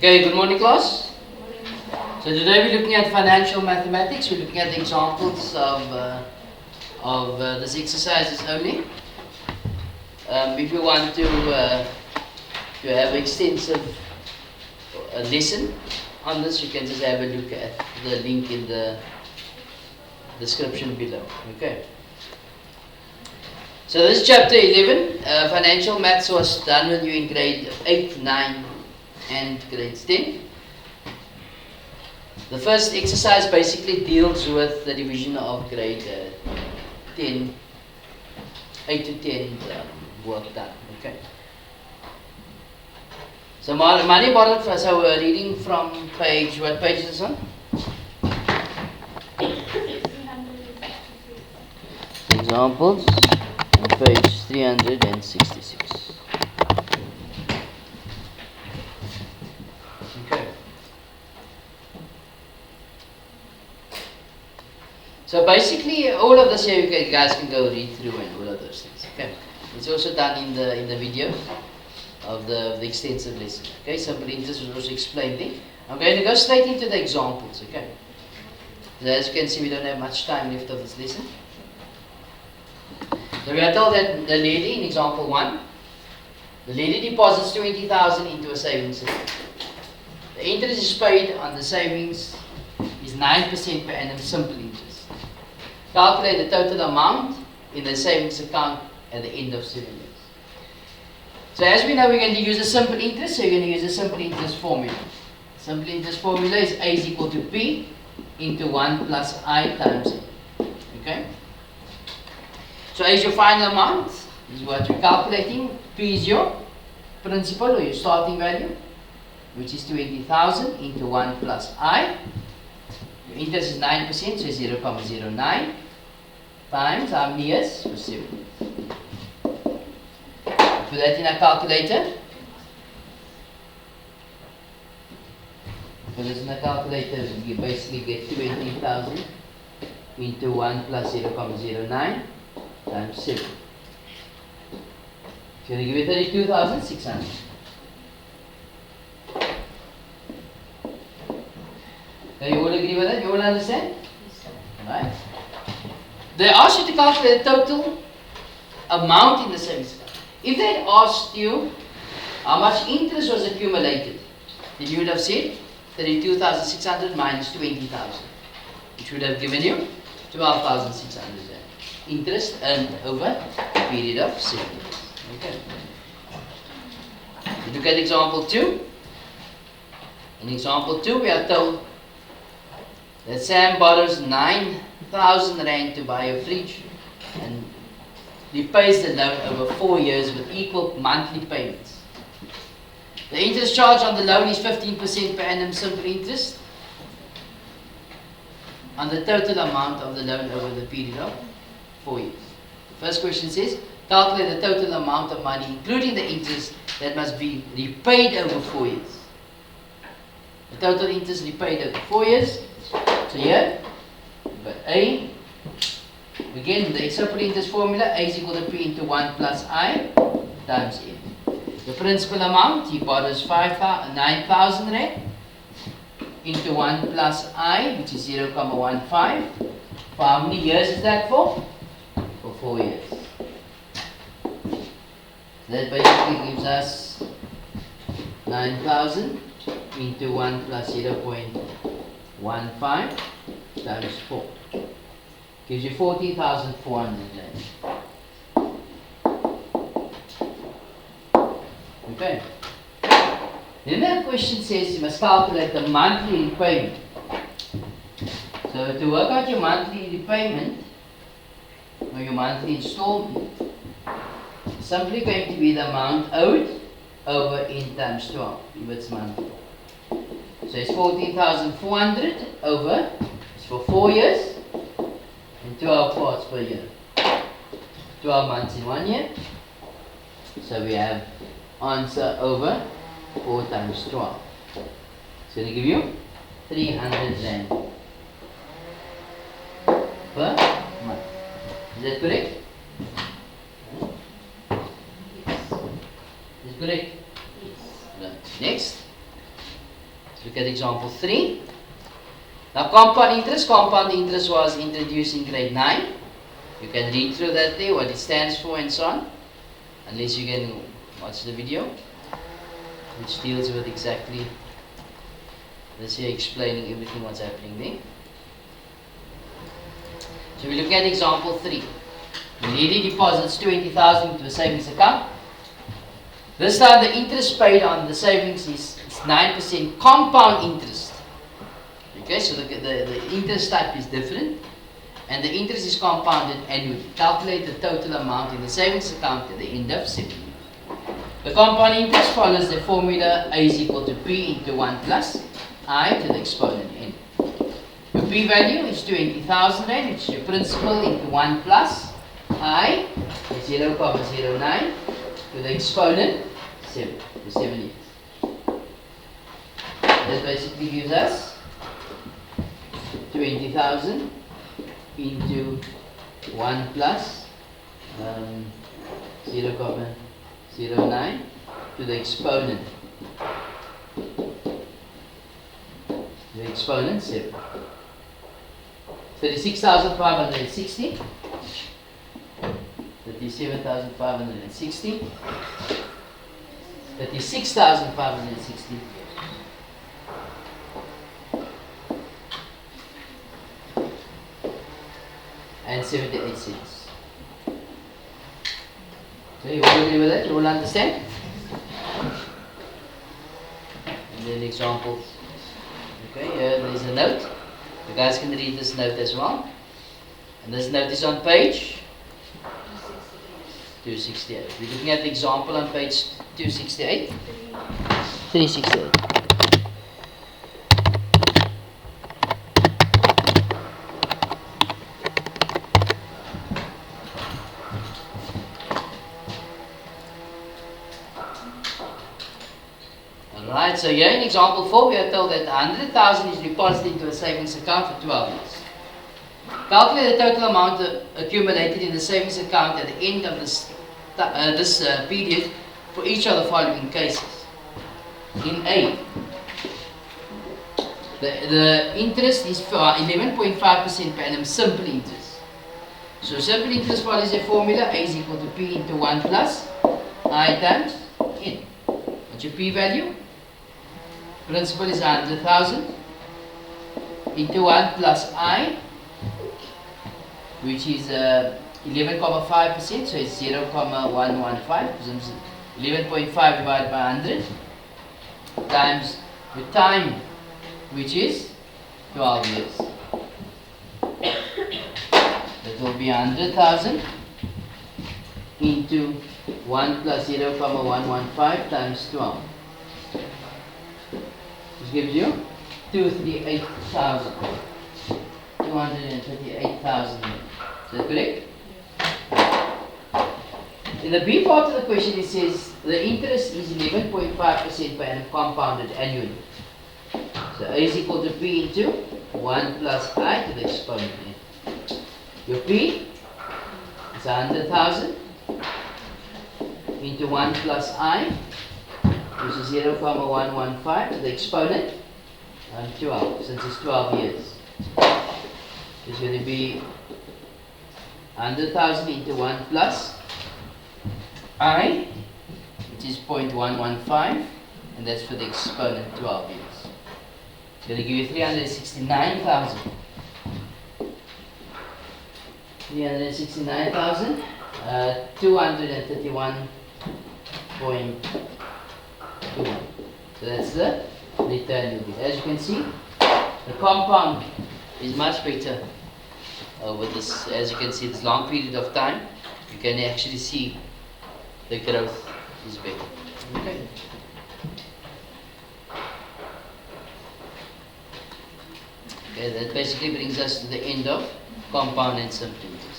Okay, good morning class. So today we're looking at financial mathematics. We're looking at examples of this exercises only. If you want to have extensive lesson on this, you can just have a look at the link in the description below. Okay. So this is chapter 11. Financial maths was done when you in grade 8, 9 and grade 10. The first exercise basically deals with the division of grade 10, 8 to 10 work done. Okay. So money borrowed, so we're reading from page, what page is this on? Examples, on page 366. Okay. So basically, all of this here you guys can go read through and all of those things. Okay. It's also done in the video of the extensive lesson. Okay, simple interest was also explained there. I'm going to go straight into the examples. Okay. So as you can see, we don't have much time left of this lesson. So we are told that the lady in example 1, the lady deposits 20,000 into a savings account. The interest is paid on the savings is 9% per annum simple interest. Calculate the total amount in the savings account at the end of 7 years. So as we know, we're going to use a simple interest, so you're going to use a simple interest formula. Simple interest formula is A is equal to P into 1 plus I times A. Okay? So A is your final amount, this is what we're calculating. P is your principal or your starting value, which is 20,000 into 1 plus I. Your interest is 9%, so 0.09 times how many years? For 7 years. Put that in a calculator. Put this in a calculator, you basically get 20,000 into 1 plus 0.09 times 7. It's going to give you 32,600. Now you all agree with that? You all understand? Yes, right? They ask you to calculate the total amount in the savings account. If they had asked you how much interest was accumulated, then you would have said 32,600 minus 20,000, which would have given you 12,600 interest earned over a period of 7 years. Okay. Look at example 2. In example 2, we are told that Sam borrows 9,000 rand to buy a fridge and repays the loan over 4 years with equal monthly payments. The interest charge on the loan is 15% per annum simple interest on the total amount of the loan over the period of 4 years. The first question says, calculate the total amount of money, including the interest, that must be repaid over 4 years. The total interest repaid over 4 years. So here, we've got A. Again, the simple interest formula, A is equal to P into 1 plus I times N. The principal amount, he borrows 9,000 rand into 1 plus I, which is 0.15. For how many years is that for? For 4 years. That basically gives us 9,000 into 1 plus 0.15 times 4. Gives you 40,400 rand. Okay. Then that question says you must calculate the monthly repayment. So to work out your monthly repayment, or your monthly installment, it's simply going to be the amount owed over n times 12, if it's monthly. So it's 14,400 over, it's for 4 years, and 12 parts per year. 12 months in 1 year. So we have answer over 4 times 12. It's going to give you 300 rand per month. Is that correct? Is it correct? yes. Right. Next. Look at example 3. Now compound interest was introduced in grade 9. You can read through that there, what it stands for and so on. Unless you can watch the video, which deals with exactly this here, explaining everything what's happening there. So we look at example 3. The lady deposits 20,000 into a savings account. This time the interest paid on the savings is 9% compound interest. Okay, so the interest type is different, and the interest is compounded annually. Calculate the total amount in the savings account at the end of 7 years. The compound interest follows the formula A is equal to P into 1 plus I to the exponent n. Your P value is 20,000 Rand, which is your principal, into 1 plus I, 0.09 to the exponent 7 for 7 years. That basically gives us 20,000 into 1 plus 0.09 to the exponent. The exponent 7. 36,560. 37,560. 36,560. And 78 cents. So you all agree with that? You all understand? And then example. Okay, here there is a note. You guys can read this note as well. And this note is on page 268. We're looking at the example on page 268. 368. Alright, so here in example 4 we are told that 100,000 is deposited into a savings account for 12 years. Calculate the total amount accumulated in the savings account at the end of this period for each of the following cases. In A, the interest is for 11.5% per annum simple interest. So simple interest follows a formula A is equal to P into 1 plus I times N. What's your P value? Principal is 100,000 into 1 plus I, which is 11.5%, so it's 0.115. 11.5 divided by 100 times the time, which is 12 years. That will be 100,000 into 1 plus 0.115 times 12. Which gives you 238,000. 238,000. Is that correct? In the B part of the question it says the interest is 11.5% per annum compounded annually. So A is equal to P into 1 plus I to the exponent. Your P is 100,000 into 1 plus I, which is 0.115 to the exponent, and 12, since it's 12 years. It's going to be 100,000 into 1 plus I, which is 0.115, and that's for the exponent 12 years. It's going to give you 369,000. 369,000, 231.21. So that's the return you'll get. As you can see, the compound is much better with this. As you can see, this long period of time, you can actually see the growth is better. Okay. Okay, that basically brings us to the end of compound and simple interest.